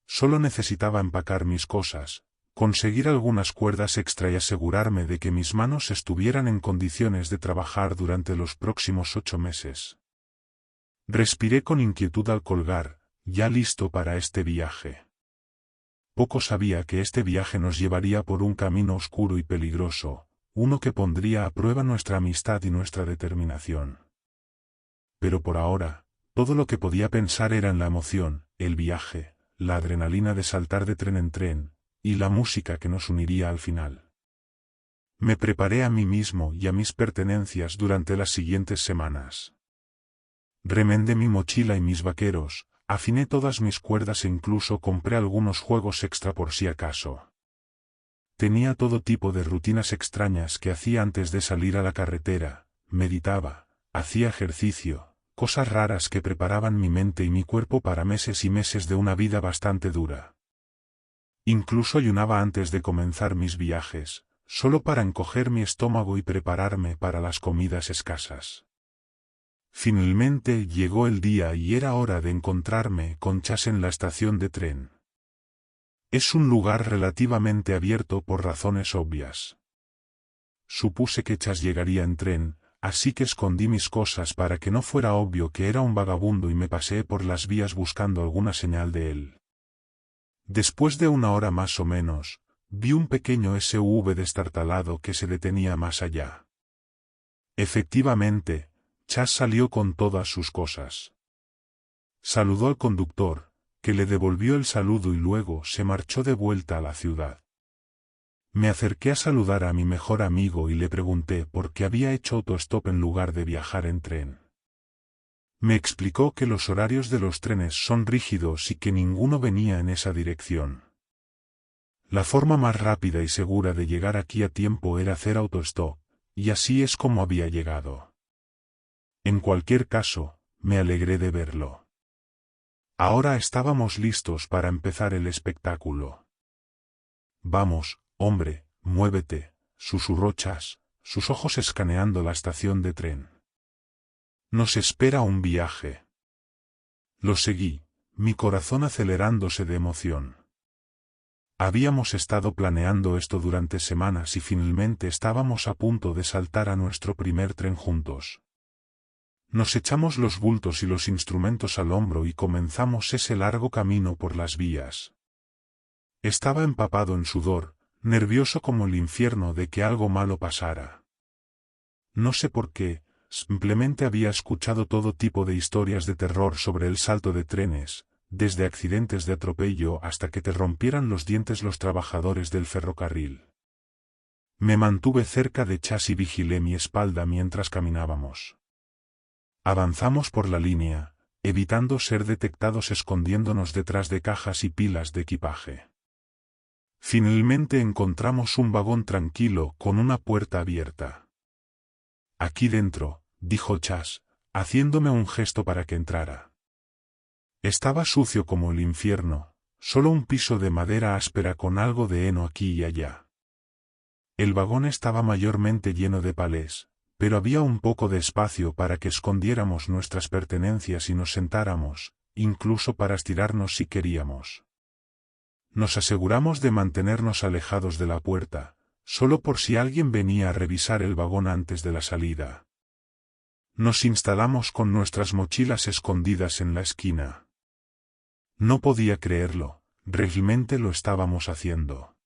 S1: Solo necesitaba empacar mis cosas, conseguir algunas cuerdas extra y asegurarme de que mis manos estuvieran en condiciones de trabajar durante los próximos 8 meses. Respiré con inquietud al colgar, ya listo para este viaje. Poco sabía que este viaje nos llevaría por un camino oscuro y peligroso, uno que pondría a prueba nuestra amistad y nuestra determinación. Pero por ahora, todo lo que podía pensar era en la emoción, el viaje, la adrenalina de saltar de tren en tren, y la música que nos uniría al final. Me preparé a mí mismo y a mis pertenencias durante las siguientes semanas. Remendé mi mochila y mis vaqueros, afiné todas mis cuerdas e incluso compré algunos juegos extra por si acaso. Tenía todo tipo de rutinas extrañas que hacía antes de salir a la carretera, meditaba, hacía ejercicio, cosas raras que preparaban mi mente y mi cuerpo para meses y meses de una vida bastante dura. Incluso ayunaba antes de comenzar mis viajes, solo para encoger mi estómago y prepararme para las comidas escasas. Finalmente llegó el día y era hora de encontrarme con Chas en la estación de tren. Es un lugar relativamente abierto por razones obvias. Supuse que Chas llegaría en tren, así que escondí mis cosas para que no fuera obvio que era un vagabundo y me paseé por las vías buscando alguna señal de él. Después de una hora más o menos, vi un pequeño SUV destartalado que se detenía más allá. Efectivamente, Chas salió con todas sus cosas. Saludó al conductor, que le devolvió el saludo y luego se marchó de vuelta a la ciudad. Me acerqué a saludar a mi mejor amigo y le pregunté por qué había hecho autostop en lugar de viajar en tren. Me explicó que los horarios de los trenes son rígidos y que ninguno venía en esa dirección. La forma más rápida y segura de llegar aquí a tiempo era hacer autostop, y así es como había llegado. En cualquier caso, me alegré de verlo. Ahora estábamos listos para empezar el espectáculo. Vamos, hombre, muévete, susurró Chas, sus ojos escaneando la estación de tren. Nos espera un viaje. Lo seguí, mi corazón acelerándose de emoción. Habíamos estado planeando esto durante semanas y finalmente estábamos a punto de saltar a nuestro primer tren juntos. Nos echamos los bultos y los instrumentos al hombro y comenzamos ese largo camino por las vías. Estaba empapado en sudor, nervioso como el infierno de que algo malo pasara. No sé por qué, simplemente había escuchado todo tipo de historias de terror sobre el salto de trenes, desde accidentes de atropello hasta que te rompieran los dientes los trabajadores del ferrocarril. Me mantuve cerca de Chas y vigilé mi espalda mientras caminábamos. Avanzamos por la línea, evitando ser detectados escondiéndonos detrás de cajas y pilas de equipaje. Finalmente encontramos un vagón tranquilo con una puerta abierta. Aquí dentro, dijo Chas, haciéndome un gesto para que entrara. Estaba sucio como el infierno, solo un piso de madera áspera con algo de heno aquí y allá. El vagón estaba mayormente lleno de palés, pero había un poco de espacio para que escondiéramos nuestras pertenencias y nos sentáramos, incluso para estirarnos si queríamos. Nos aseguramos de mantenernos alejados de la puerta, solo por si alguien venía a revisar el vagón antes de la salida. Nos instalamos con nuestras mochilas escondidas en la esquina. No podía creerlo, realmente lo estábamos haciendo.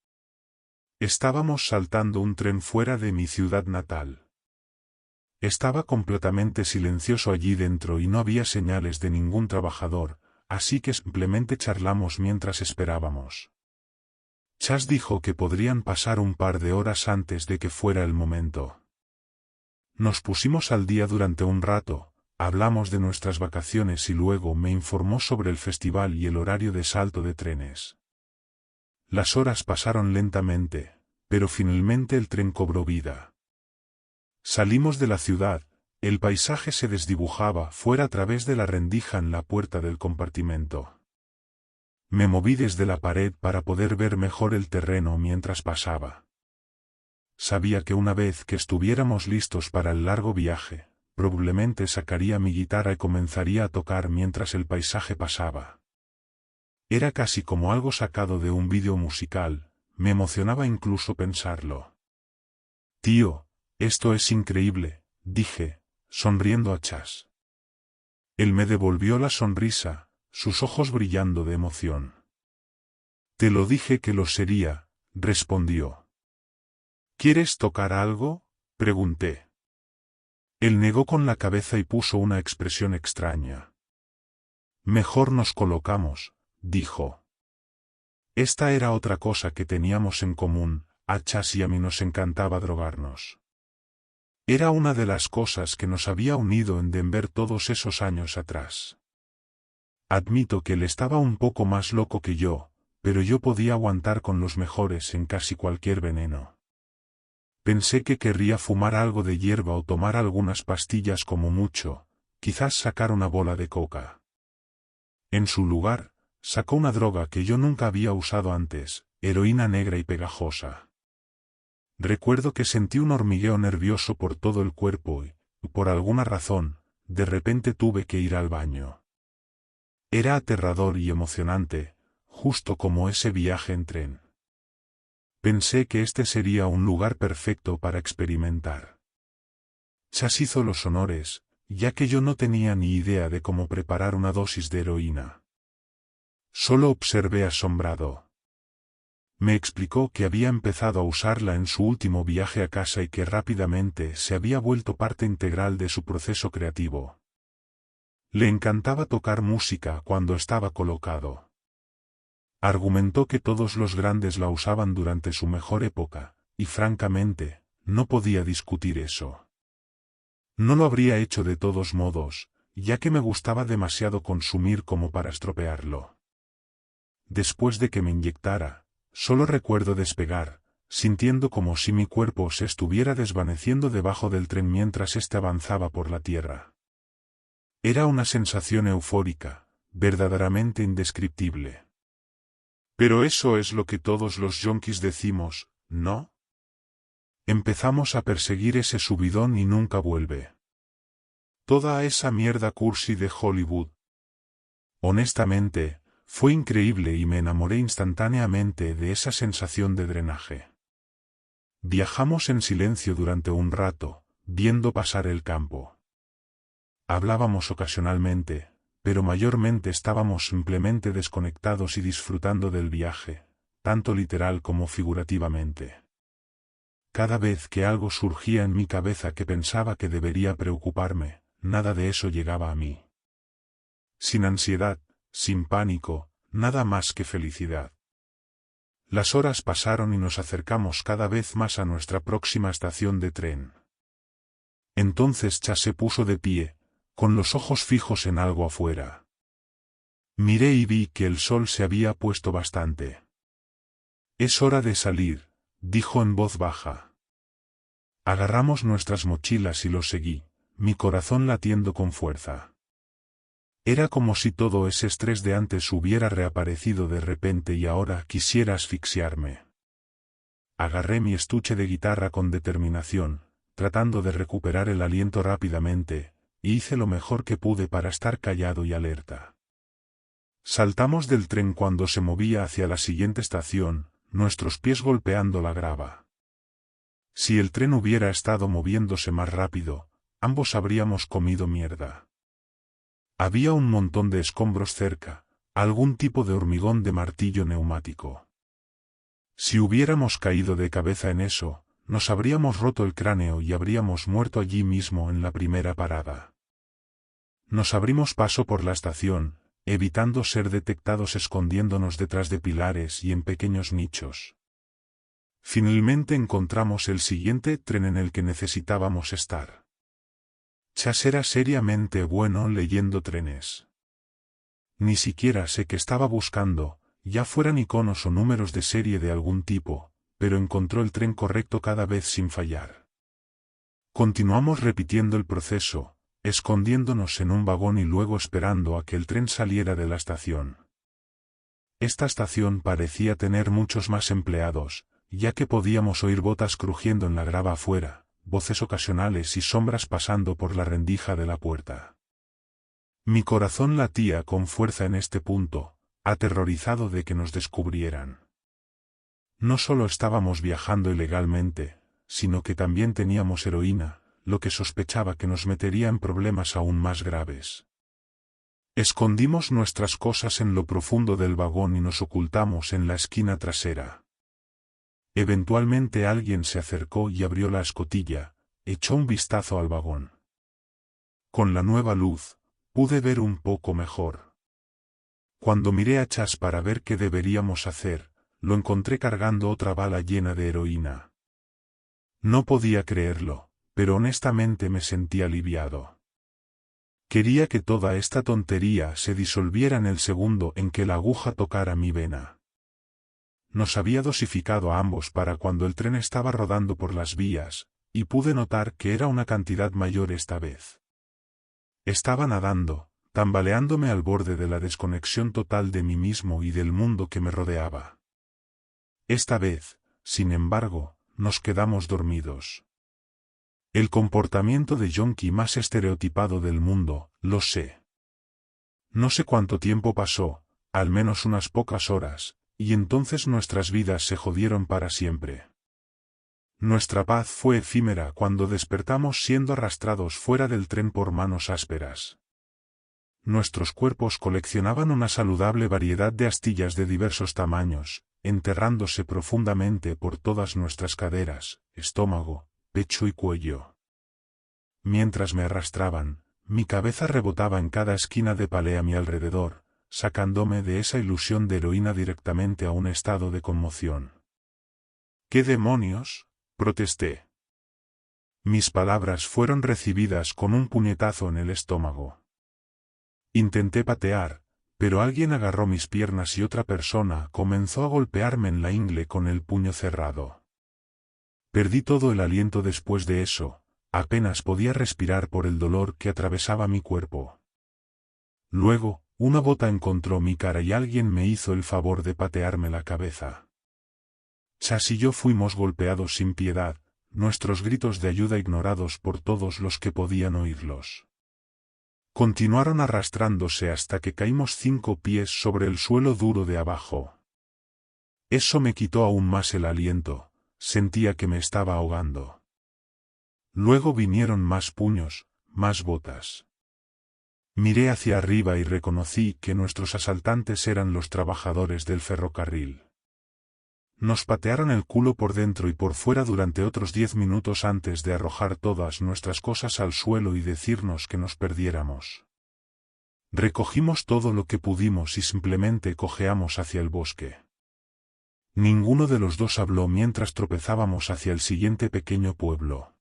S1: Estábamos saltando un tren fuera de mi ciudad natal. Estaba completamente silencioso allí dentro y no había señales de ningún trabajador, así que simplemente charlamos mientras esperábamos. Chas dijo que podrían pasar un par de horas antes de que fuera el momento. Nos pusimos al día durante un rato, hablamos de nuestras vacaciones y luego me informó sobre el festival y el horario de salto de trenes. Las horas pasaron lentamente, pero finalmente el tren cobró vida. Salimos de la ciudad, el paisaje se desdibujaba fuera a través de la rendija en la puerta del compartimento. Me moví desde la pared para poder ver mejor el terreno mientras pasaba. Sabía que una vez que estuviéramos listos para el largo viaje, probablemente sacaría mi guitarra y comenzaría a tocar mientras el paisaje pasaba. Era casi como algo sacado de un vídeo musical, me emocionaba incluso pensarlo. Tío, esto es increíble, dije, sonriendo a Chas. Él me devolvió la sonrisa, sus ojos brillando de emoción. Te lo dije que lo sería, respondió. ¿Quieres tocar algo?, pregunté. Él negó con la cabeza y puso una expresión extraña. Mejor nos colocamos, dijo. Esta era otra cosa que teníamos en común, a Chas y a mí nos encantaba drogarnos. Era una de las cosas que nos había unido en Denver todos esos años atrás. Admito que él estaba un poco más loco que yo, pero yo podía aguantar con los mejores en casi cualquier veneno. Pensé que querría fumar algo de hierba o tomar algunas pastillas como mucho, quizás sacar una bola de coca. En su lugar, sacó una droga que yo nunca había usado antes, heroína negra y pegajosa. Recuerdo que sentí un hormigueo nervioso por todo el cuerpo y, por alguna razón, de repente tuve que ir al baño. Era aterrador y emocionante, justo como ese viaje en tren. Pensé que este sería un lugar perfecto para experimentar. Chas hizo los honores, ya que yo no tenía ni idea de cómo preparar una dosis de heroína. Solo observé asombrado. Me explicó que había empezado a usarla en su último viaje a casa y que rápidamente se había vuelto parte integral de su proceso creativo. Le encantaba tocar música cuando estaba colocado. Argumentó que todos los grandes la usaban durante su mejor época, y francamente, no podía discutir eso. No lo habría hecho de todos modos, ya que me gustaba demasiado consumir como para estropearlo. Después de que me inyectara, solo recuerdo despegar, sintiendo como si mi cuerpo se estuviera desvaneciendo debajo del tren mientras éste avanzaba por la tierra. Era una sensación eufórica, verdaderamente indescriptible. Pero eso es lo que todos los yonkis decimos, ¿no? Empezamos a perseguir ese subidón y nunca vuelve. Toda esa mierda cursi de Hollywood. Honestamente, fue increíble y me enamoré instantáneamente de esa sensación de drenaje. Viajamos en silencio durante un rato, viendo pasar el campo. Hablábamos ocasionalmente, pero mayormente estábamos simplemente desconectados y disfrutando del viaje, tanto literal como figurativamente. Cada vez que algo surgía en mi cabeza que pensaba que debería preocuparme, nada de eso llegaba a mí. Sin ansiedad, sin pánico, nada más que felicidad. Las horas pasaron y nos acercamos cada vez más a nuestra próxima estación de tren. Entonces Cha se puso de pie, con los ojos fijos en algo afuera. Miré y vi que el sol se había puesto bastante. «Es hora de salir», dijo en voz baja. Agarramos nuestras mochilas y lo seguí, mi corazón latiendo con fuerza. Era como si todo ese estrés de antes hubiera reaparecido de repente y ahora quisiera asfixiarme. Agarré mi estuche de guitarra con determinación, tratando de recuperar el aliento rápidamente, y hice lo mejor que pude para estar callado y alerta. Saltamos del tren cuando se movía hacia la siguiente estación, nuestros pies golpeando la grava. Si el tren hubiera estado moviéndose más rápido, ambos habríamos comido mierda. Había un montón de escombros cerca, algún tipo de hormigón de martillo neumático. Si hubiéramos caído de cabeza en eso, nos habríamos roto el cráneo y habríamos muerto allí mismo en la primera parada. Nos abrimos paso por la estación, evitando ser detectados escondiéndonos detrás de pilares y en pequeños nichos. Finalmente encontramos el siguiente tren en el que necesitábamos estar. Chas era seriamente bueno leyendo trenes. Ni siquiera sé qué estaba buscando, ya fueran iconos o números de serie de algún tipo, pero encontró el tren correcto cada vez sin fallar. Continuamos repitiendo el proceso, escondiéndonos en un vagón y luego esperando a que el tren saliera de la estación. Esta estación parecía tener muchos más empleados, ya que podíamos oír botas crujiendo en la grava afuera, voces ocasionales y sombras pasando por la rendija de la puerta. Mi corazón latía con fuerza en este punto, aterrorizado de que nos descubrieran. No solo estábamos viajando ilegalmente, sino que también teníamos heroína, lo que sospechaba que nos metería en problemas aún más graves. Escondimos nuestras cosas en lo profundo del vagón y nos ocultamos en la esquina trasera. Eventualmente alguien se acercó y abrió la escotilla, echó un vistazo al vagón. Con la nueva luz, pude ver un poco mejor. Cuando miré a Chas para ver qué deberíamos hacer, lo encontré cargando otra bala llena de heroína. No podía creerlo, pero honestamente me sentí aliviado. Quería que toda esta tontería se disolviera en el segundo en que la aguja tocara mi vena. Nos había dosificado a ambos para cuando el tren estaba rodando por las vías, y pude notar que era una cantidad mayor esta vez. Estaba nadando, tambaleándome al borde de la desconexión total de mí mismo y del mundo que me rodeaba. Esta vez, sin embargo, nos quedamos dormidos. El comportamiento de yonki más estereotipado del mundo, lo sé. No sé cuánto tiempo pasó, al menos unas pocas horas, y entonces nuestras vidas se jodieron para siempre. Nuestra paz fue efímera cuando despertamos siendo arrastrados fuera del tren por manos ásperas. Nuestros cuerpos coleccionaban una saludable variedad de astillas de diversos tamaños, enterrándose profundamente por todas nuestras caderas, estómago, pecho y cuello. Mientras me arrastraban, mi cabeza rebotaba en cada esquina de palé a mi alrededor, sacándome de esa ilusión de heroína directamente a un estado de conmoción. —¿Qué demonios? —protesté. Mis palabras fueron recibidas con un puñetazo en el estómago. Intenté patear, pero alguien agarró mis piernas y otra persona comenzó a golpearme en la ingle con el puño cerrado. Perdí todo el aliento después de eso, apenas podía respirar por el dolor que atravesaba mi cuerpo. Luego, una bota encontró mi cara y alguien me hizo el favor de patearme la cabeza. Chas y yo fuimos golpeados sin piedad, nuestros gritos de ayuda ignorados por todos los que podían oírlos. Continuaron arrastrándose hasta que caímos 5 pies sobre el suelo duro de abajo. Eso me quitó aún más el aliento, sentía que me estaba ahogando. Luego vinieron más puños, más botas. Miré hacia arriba y reconocí que nuestros asaltantes eran los trabajadores del ferrocarril. Nos patearon el culo por dentro y por fuera durante otros 10 minutos antes de arrojar todas nuestras cosas al suelo y decirnos que nos perdiéramos. Recogimos todo lo que pudimos y simplemente cojeamos hacia el bosque. Ninguno de los dos habló mientras tropezábamos hacia el siguiente pequeño pueblo.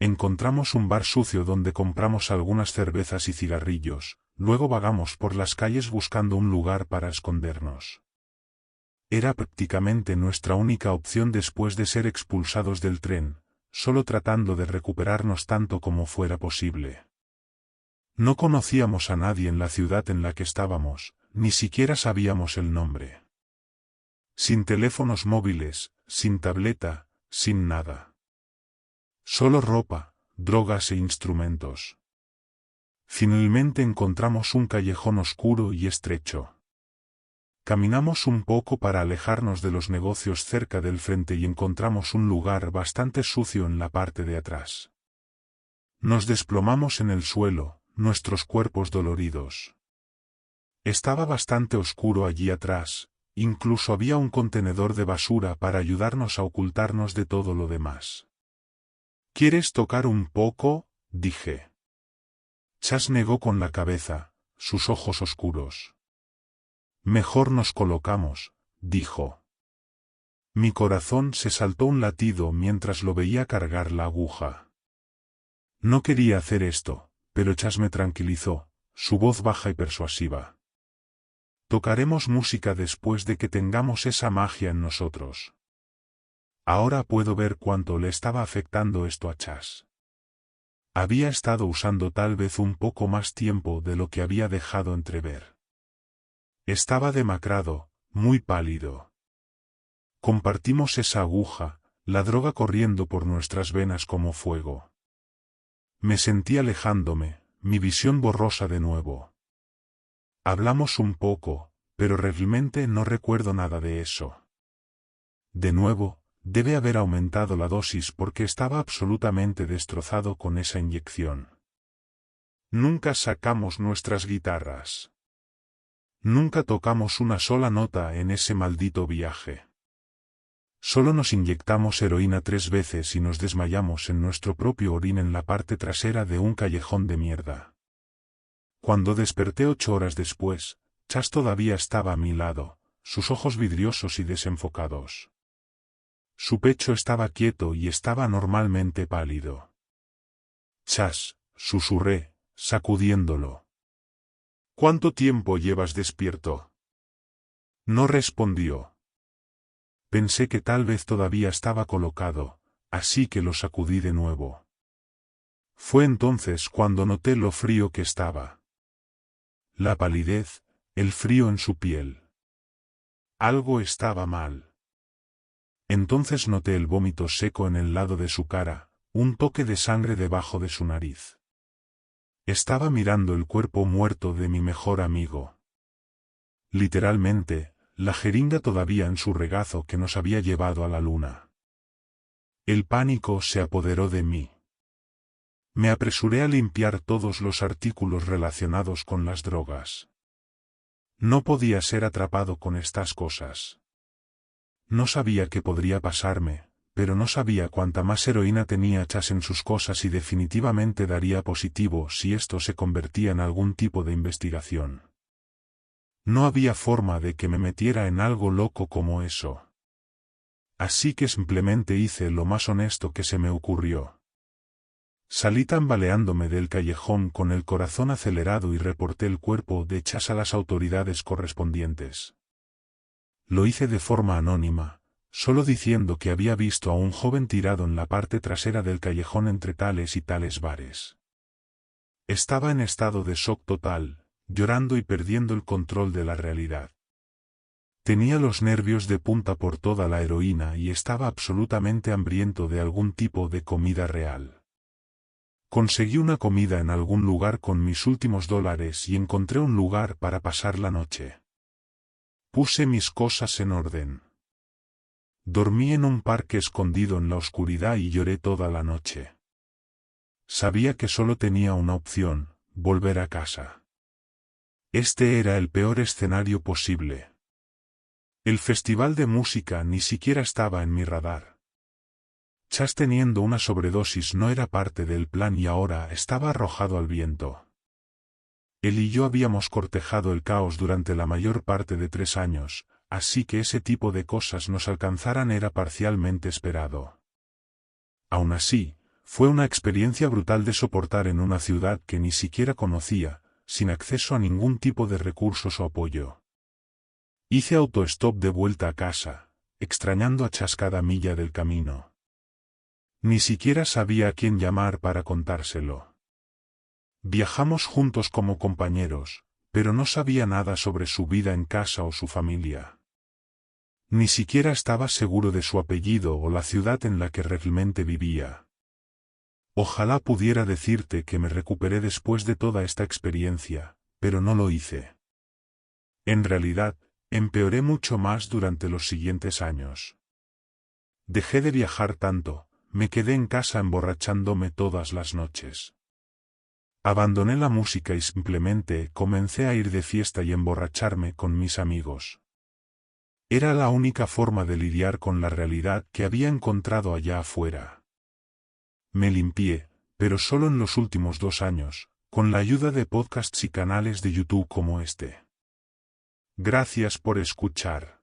S1: Encontramos un bar sucio donde compramos algunas cervezas y cigarrillos, luego vagamos por las calles buscando un lugar para escondernos. Era prácticamente nuestra única opción después de ser expulsados del tren, solo tratando de recuperarnos tanto como fuera posible. No conocíamos a nadie en la ciudad en la que estábamos, ni siquiera sabíamos el nombre. Sin teléfonos móviles, sin tableta, sin nada. Solo ropa, drogas e instrumentos. Finalmente encontramos un callejón oscuro y estrecho. Caminamos un poco para alejarnos de los negocios cerca del frente y encontramos un lugar bastante sucio en la parte de atrás. Nos desplomamos en el suelo, nuestros cuerpos doloridos. Estaba bastante oscuro allí atrás, incluso había un contenedor de basura para ayudarnos a ocultarnos de todo lo demás. —¿Quieres tocar un poco? —dije. Chas negó con la cabeza, sus ojos oscuros. —Mejor nos colocamos —dijo. Mi corazón se saltó un latido mientras lo veía cargar la aguja. No quería hacer esto, pero Chas me tranquilizó, su voz baja y persuasiva. Tocaremos música después de que tengamos esa magia en nosotros. Ahora puedo ver cuánto le estaba afectando esto a Chas. Había estado usando tal vez un poco más tiempo de lo que había dejado entrever. Estaba demacrado, muy pálido. Compartimos esa aguja, la droga corriendo por nuestras venas como fuego. Me sentí alejándome, mi visión borrosa de nuevo. Hablamos un poco, pero realmente no recuerdo nada de eso. De nuevo, debe haber aumentado la dosis porque estaba absolutamente destrozado con esa inyección. Nunca sacamos nuestras guitarras. Nunca tocamos una sola nota en ese maldito viaje. Solo nos inyectamos heroína 3 veces y nos desmayamos en nuestro propio orín en la parte trasera de un callejón de mierda. Cuando desperté 8 horas después, Chas todavía estaba a mi lado, sus ojos vidriosos y desenfocados. Su pecho estaba quieto y estaba anormalmente pálido. —Chas —susurré, sacudiéndolo—. ¿Cuánto tiempo llevas despierto? No respondió. Pensé que tal vez todavía estaba colocado, así que lo sacudí de nuevo. Fue entonces cuando noté lo frío que estaba. La palidez, el frío en su piel. Algo estaba mal. Entonces noté el vómito seco en el lado de su cara, un toque de sangre debajo de su nariz. Estaba mirando el cuerpo muerto de mi mejor amigo. Literalmente, la jeringa todavía en su regazo que nos había llevado a la luna. El pánico se apoderó de mí. Me apresuré a limpiar todos los artículos relacionados con las drogas. No podía ser atrapado con estas cosas. No sabía qué podría pasarme, pero no sabía cuánta más heroína tenía Chas en sus cosas y definitivamente daría positivo si esto se convertía en algún tipo de investigación. No había forma de que me metiera en algo loco como eso. Así que simplemente hice lo más honesto que se me ocurrió. Salí tambaleándome del callejón con el corazón acelerado y reporté el cuerpo de Chas a las autoridades correspondientes. Lo hice de forma anónima, solo diciendo que había visto a un joven tirado en la parte trasera del callejón entre tales y tales bares. Estaba en estado de shock total, llorando y perdiendo el control de la realidad. Tenía los nervios de punta por toda la heroína y estaba absolutamente hambriento de algún tipo de comida real. Conseguí una comida en algún lugar con mis últimos $, y encontré un lugar para pasar la noche. Puse mis cosas en orden. Dormí en un parque escondido en la oscuridad y lloré toda la noche. Sabía que solo tenía una opción, volver a casa. Este era el peor escenario posible. El festival de música ni siquiera estaba en mi radar. Chas teniendo una sobredosis no era parte del plan y ahora estaba arrojado al viento. Él y yo habíamos cortejado el caos durante la mayor parte de 3 años, así que ese tipo de cosas nos alcanzaran era parcialmente esperado. Aún así, fue una experiencia brutal de soportar en una ciudad que ni siquiera conocía, sin acceso a ningún tipo de recursos o apoyo. Hice autostop de vuelta a casa, extrañando a Chas cada milla del camino. Ni siquiera sabía a quién llamar para contárselo. Viajamos juntos como compañeros, pero no sabía nada sobre su vida en casa o su familia. Ni siquiera estaba seguro de su apellido o la ciudad en la que realmente vivía. Ojalá pudiera decirte que me recuperé después de toda esta experiencia, pero no lo hice. En realidad, empeoré mucho más durante los siguientes años. Dejé de viajar tanto. Me quedé en casa emborrachándome todas las noches. Abandoné la música y simplemente comencé a ir de fiesta y emborracharme con mis amigos. Era la única forma de lidiar con la realidad que había encontrado allá afuera. Me limpié, pero solo en los últimos 2 años, con la ayuda de podcasts y canales de YouTube como este. Gracias por escuchar.